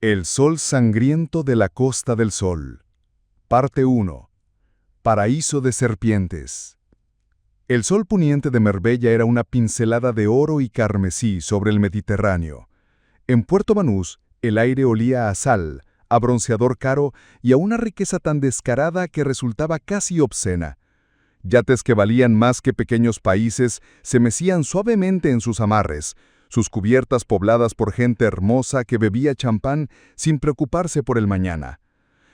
El sol sangriento de la Costa del Sol. Parte 1. Paraíso de serpientes. El sol poniente de Marbella era una pincelada de oro y carmesí sobre el Mediterráneo. En Puerto Banús, el aire olía a sal, a bronceador caro y a una riqueza tan descarada que resultaba casi obscena. Yates que valían más que pequeños países se mecían suavemente en sus amarres, sus cubiertas pobladas por gente hermosa que bebía champán sin preocuparse por el mañana.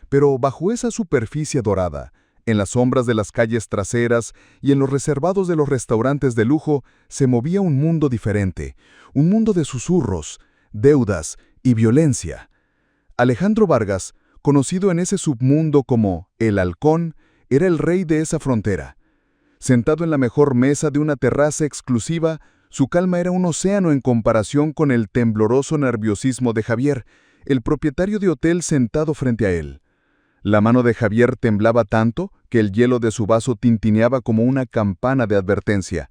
Pero bajo esa superficie dorada, en las sombras de las calles traseras y en los reservados de los restaurantes de lujo, se movía un mundo diferente, un mundo de susurros, deudas y violencia. Alejandro Vargas, conocido en ese submundo como el Halcón, era el rey de esa frontera. Sentado en la mejor mesa de una terraza exclusiva, su calma era un océano en comparación con el tembloroso nerviosismo de Javier, el propietario de hotel sentado frente a él. La mano de Javier temblaba tanto que el hielo de su vaso tintineaba como una campana de advertencia.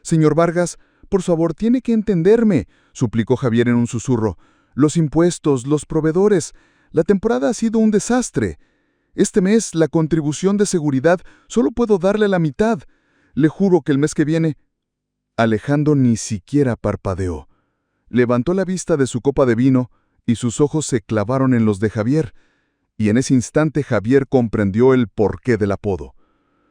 «Señor Vargas, por favor, tiene que entenderme», suplicó Javier en un susurro. «Los impuestos, los proveedores, la temporada ha sido un desastre. Este mes, la contribución de seguridad, solo puedo darle la mitad. Le juro que el mes que viene...» Alejandro ni siquiera parpadeó. Levantó la vista de su copa de vino y sus ojos se clavaron en los de Javier. Y en ese instante Javier comprendió el porqué del apodo.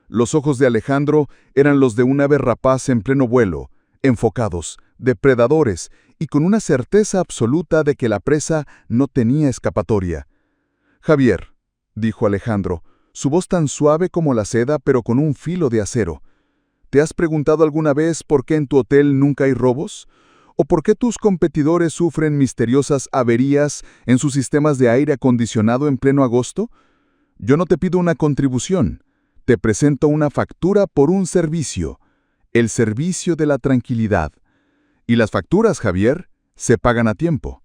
Los ojos de Alejandro eran los de un ave rapaz en pleno vuelo, enfocados, depredadores y con una certeza absoluta de que la presa no tenía escapatoria. «Javier», dijo Alejandro, su voz tan suave como la seda pero con un filo de acero. ¿Te has preguntado alguna vez por qué en tu hotel nunca hay robos? ¿O por qué tus competidores sufren misteriosas averías en sus sistemas de aire acondicionado en pleno agosto? Yo no te pido una contribución. Te presento una factura por un servicio. El servicio de la tranquilidad. Y las facturas, Javier, se pagan a tiempo.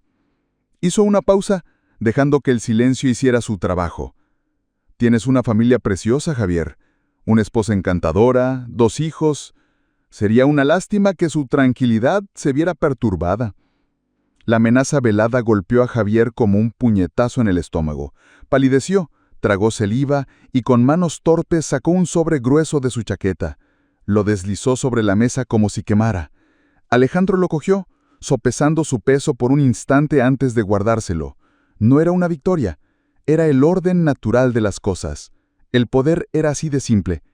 Hizo una pausa, dejando que el silencio hiciera su trabajo. Tienes una familia preciosa, Javier. Una esposa encantadora, 2 hijos. Sería una lástima que su tranquilidad se viera perturbada. La amenaza velada golpeó a Javier como un puñetazo en el estómago. Palideció, tragó saliva y con manos torpes sacó un sobre grueso de su chaqueta. Lo deslizó sobre la mesa como si quemara. Alejandro lo cogió, sopesando su peso por un instante antes de guardárselo. No era una victoria, era el orden natural de las cosas. El poder era así de simple.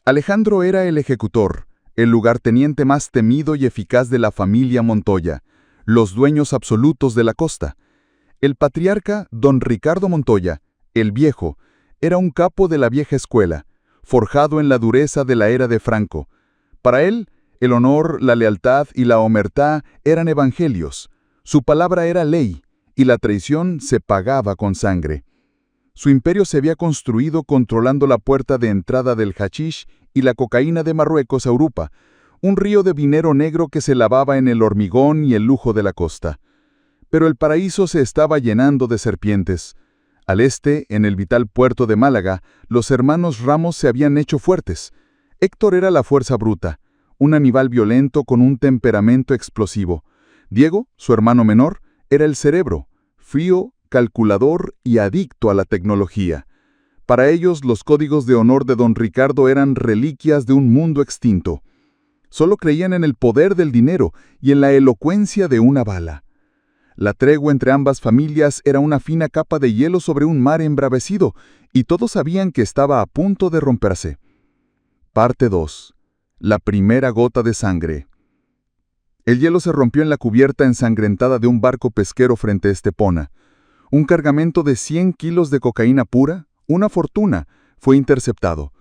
Alejandro era el ejecutor, el lugarteniente más temido y eficaz de la familia Montoya, los dueños absolutos de la costa. El patriarca, don Ricardo Montoya, el viejo, era un capo de la vieja escuela, forjado en la dureza de la era de Franco. Para él, el honor, la lealtad y la omertá eran evangelios. Su palabra era ley, y la traición se pagaba con sangre. Su imperio se había construido controlando la puerta de entrada del hachish y la cocaína de Marruecos a Europa, un río de dinero negro que se lavaba en el hormigón y el lujo de la costa. Pero el paraíso se estaba llenando de serpientes. Al este, en el vital puerto de Málaga, los hermanos Ramos se habían hecho fuertes. Héctor era la fuerza bruta, un animal violento con un temperamento explosivo. Diego, su hermano menor, era el cerebro, frío, calculador y adicto a la tecnología. Para ellos, los códigos de honor de don Ricardo eran reliquias de un mundo extinto. Solo creían en el poder del dinero y en la elocuencia de una bala. La tregua entre ambas familias era una fina capa de hielo sobre un mar embravecido, y todos sabían que estaba a punto de romperse. Parte 2. La primera gota de sangre. El hielo se rompió en la cubierta ensangrentada de un barco pesquero frente a Estepona. Un cargamento de 100 kilos de cocaína pura, una fortuna, fue interceptado.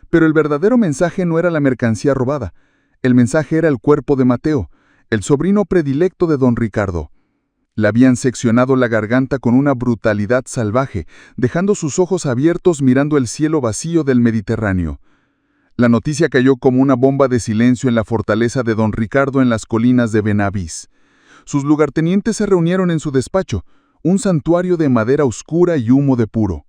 Pero el verdadero mensaje no era la mercancía robada. El mensaje era el cuerpo de Mateo, el sobrino predilecto de don Ricardo. Le habían seccionado la garganta con una brutalidad salvaje, dejando sus ojos abiertos mirando el cielo vacío del Mediterráneo. La noticia cayó como una bomba de silencio en la fortaleza de don Ricardo en las colinas de Benavís. Sus lugartenientes se reunieron en su despacho, un santuario de madera oscura y humo de puro.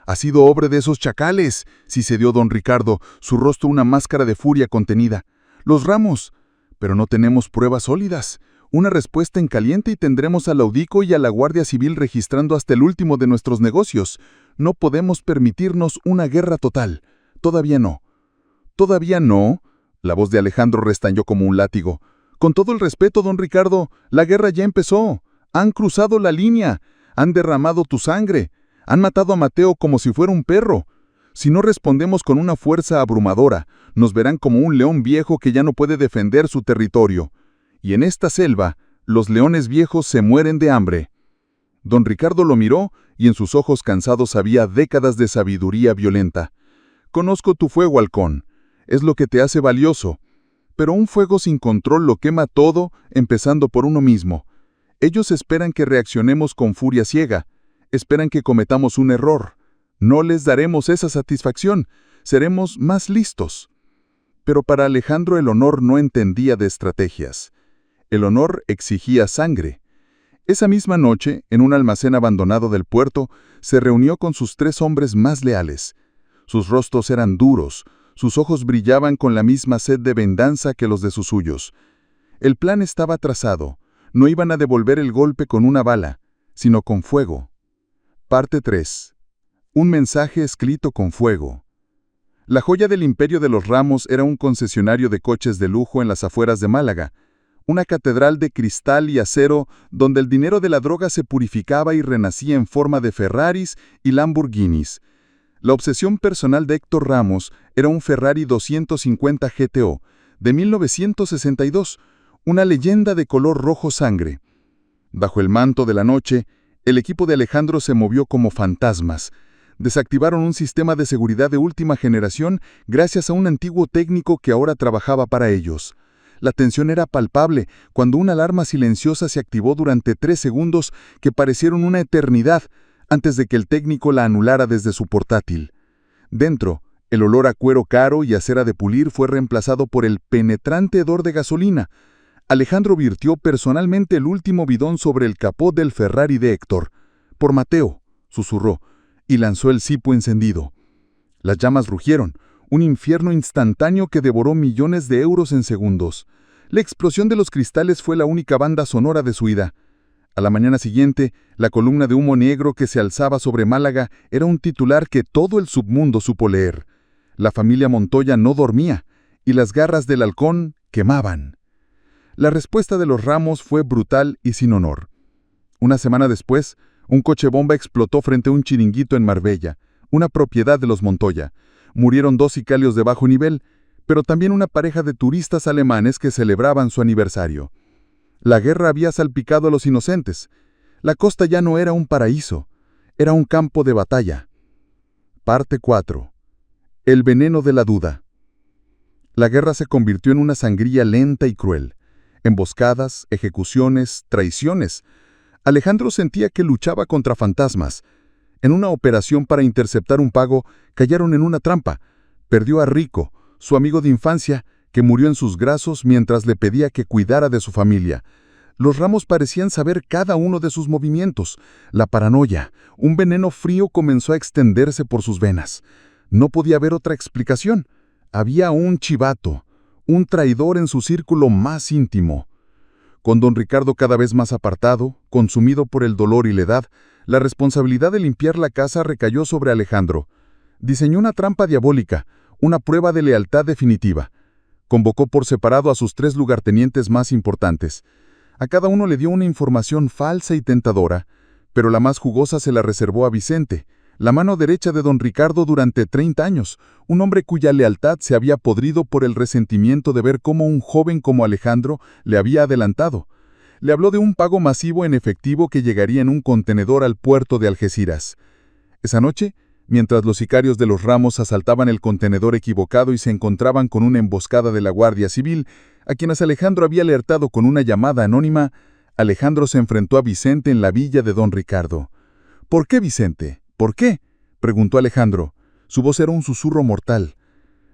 «Ha sido obra de esos chacales», sisedió don Ricardo, su rostro una máscara de furia contenida. «Los Ramos. Pero no tenemos pruebas sólidas. Una respuesta en caliente y tendremos al Laudico y a la Guardia Civil registrando hasta el último de nuestros negocios. No podemos permitirnos una guerra total. Todavía no. Todavía no. La voz de Alejandro restalló como un látigo. Con todo el respeto, don Ricardo, la guerra ya empezó. Han cruzado la línea. Han derramado tu sangre. Han matado a Mateo como si fuera un perro. Si no respondemos con una fuerza abrumadora, nos verán como un león viejo que ya no puede defender su territorio. Y en esta selva, los leones viejos se mueren de hambre. Don Ricardo lo miró y en sus ojos cansados había décadas de sabiduría violenta. Conozco tu fuego, halcón. Es lo que te hace valioso. Pero un fuego sin control lo quema todo, empezando por uno mismo. Ellos esperan que reaccionemos con furia ciega. Esperan que cometamos un error. No les daremos esa satisfacción. Seremos más listos. Pero para Alejandro el honor no entendía de estrategias. El honor exigía sangre. Esa misma noche, en un almacén abandonado del puerto, se reunió con sus 3 hombres más leales. Sus rostros eran duros, sus ojos brillaban con la misma sed de venganza que los de sus suyos. El plan estaba trazado. No iban a devolver el golpe con una bala, sino con fuego. Parte 3. Un mensaje escrito con fuego. La joya del Imperio de los Ramos era un concesionario de coches de lujo en las afueras de Málaga, una catedral de cristal y acero donde el dinero de la droga se purificaba y renacía en forma de Ferraris y Lamborghinis. La obsesión personal de Héctor Ramos era un Ferrari 250 GTO de 1962, una leyenda de color rojo sangre. Bajo el manto de la noche, el equipo de Alejandro se movió como fantasmas. Desactivaron un sistema de seguridad de última generación gracias a un antiguo técnico que ahora trabajaba para ellos. La tensión era palpable cuando una alarma silenciosa se activó durante 3 segundos que parecieron una eternidad antes de que el técnico la anulara desde su portátil. Dentro, el olor a cuero caro y a cera de pulir fue reemplazado por el penetrante hedor de gasolina. Alejandro virtió personalmente el último bidón sobre el capó del Ferrari de Héctor. «Por Mateo», susurró, y lanzó el cipo encendido. Las llamas rugieron, un infierno instantáneo que devoró millones de euros en segundos. La explosión de los cristales fue la única banda sonora de su ida. A la mañana siguiente, la columna de humo negro que se alzaba sobre Málaga era un titular que todo el submundo supo leer. La familia Montoya no dormía, y las garras del halcón quemaban. La respuesta de los Ramos fue brutal y sin honor. Una semana después, un coche bomba explotó frente a un chiringuito en Marbella, una propiedad de los Montoya. Murieron 2 sicarios de bajo nivel, pero también una pareja de turistas alemanes que celebraban su aniversario. La guerra había salpicado a los inocentes. La costa ya no era un paraíso, era un campo de batalla. Parte 4. El veneno de la duda. La guerra se convirtió en una sangría lenta y cruel. Emboscadas, ejecuciones, traiciones. Alejandro sentía que luchaba contra fantasmas. En una operación para interceptar un pago, cayeron en una trampa. Perdió a Rico, su amigo de infancia, que murió en sus brazos mientras le pedía que cuidara de su familia. Los Ramos parecían saber cada uno de sus movimientos. La paranoia, un veneno frío comenzó a extenderse por sus venas. No podía haber otra explicación. Había un chivato, un traidor en su círculo más íntimo. Con don Ricardo cada vez más apartado, consumido por el dolor y la edad, la responsabilidad de limpiar la casa recayó sobre Alejandro. Diseñó una trampa diabólica, una prueba de lealtad definitiva. Convocó por separado a sus 3 lugartenientes más importantes. A cada uno le dio una información falsa y tentadora, pero la más jugosa se la reservó a Vicente, la mano derecha de don Ricardo durante 30 años, un hombre cuya lealtad se había podrido por el resentimiento de ver cómo un joven como Alejandro le había adelantado. Le habló de un pago masivo en efectivo que llegaría en un contenedor al puerto de Algeciras. Esa noche, mientras los sicarios de los Ramos asaltaban el contenedor equivocado y se encontraban con una emboscada de la Guardia Civil, a quienes Alejandro había alertado con una llamada anónima, Alejandro se enfrentó a Vicente en la villa de don Ricardo. «¿Por qué, Vicente? ¿Por qué?», preguntó Alejandro. Su voz era un susurro mortal.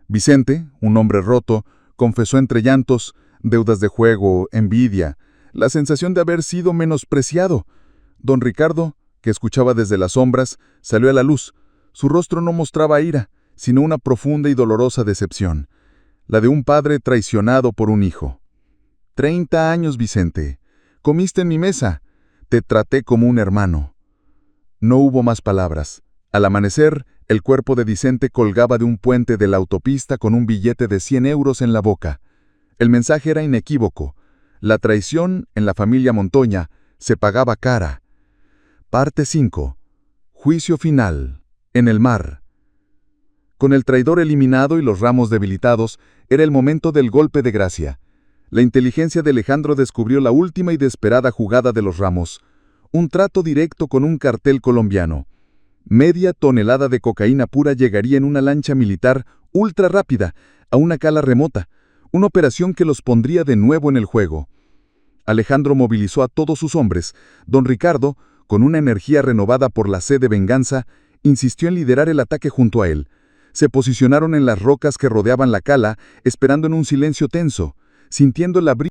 Vicente, un hombre roto, confesó entre llantos, deudas de juego, envidia, la sensación de haber sido menospreciado. Don Ricardo, que escuchaba desde las sombras, salió a la luz. Su rostro no mostraba ira, sino una profunda y dolorosa decepción, la de un padre traicionado por un hijo. 30 años, Vicente. Comiste en mi mesa. Te traté como un hermano. No hubo más palabras. Al amanecer, el cuerpo de Vicente colgaba de un puente de la autopista con un billete de 100 euros en la boca. El mensaje era inequívoco. La traición en la familia Montoña se pagaba cara. Parte 5. Juicio final. En el mar. Con el traidor eliminado y los ramos debilitados, era el momento del golpe de gracia. La inteligencia de Alejandro descubrió la última y desesperada jugada de los ramos. Un trato directo con un cartel colombiano. Media tonelada de cocaína pura llegaría en una lancha militar ultra rápida a una cala remota, una operación que los pondría de nuevo en el juego. Alejandro movilizó a todos sus hombres. Don Ricardo, con una energía renovada por la sed de venganza, insistió en liderar el ataque junto a él. Se posicionaron en las rocas que rodeaban la cala, esperando en un silencio tenso, sintiendo la brisa